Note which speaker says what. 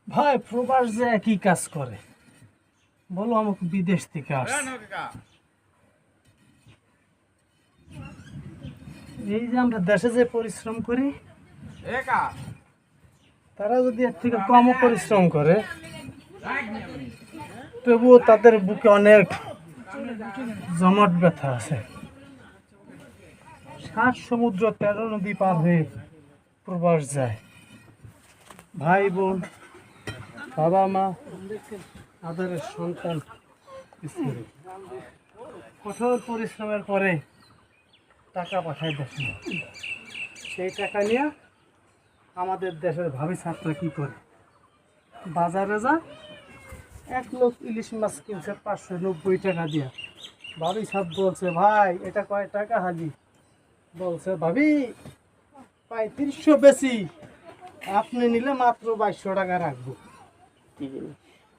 Speaker 1: ভাই প্রবাস যে একই কাজ করে বলো আমাকে বিদেশ থেকে আসছে এই যে আমরা দেশে যে পরিশ্রম করি তারা যদি এর থেকে কম পরিশ্রম করে তবুও তাদের বুকে অনেক জমাট ব্যথা আছে। 7 সমুদ্র 13 নদী পার হয়ে প্রবাস যায়। ভাই বোন, বাবা মা, আদরের সন্তান, স্ত্রী কঠোর পরিশ্রমের পরে টাকা পাঠায় দেশে। সেই টাকা নিয়ে আমাদের দেশের ভাবি ছাত্র কি করে, বাজারে যা 1 লোক ইলিশ মাছ কিনছে 590 টাকা দিয়া। ভাবি সব বলছে ভাই এটা কয় টাকা হাজি? বলছে ভাবি 3500 বেশি, আপনি নিলে মাত্র 2200 টাকা রাখবো।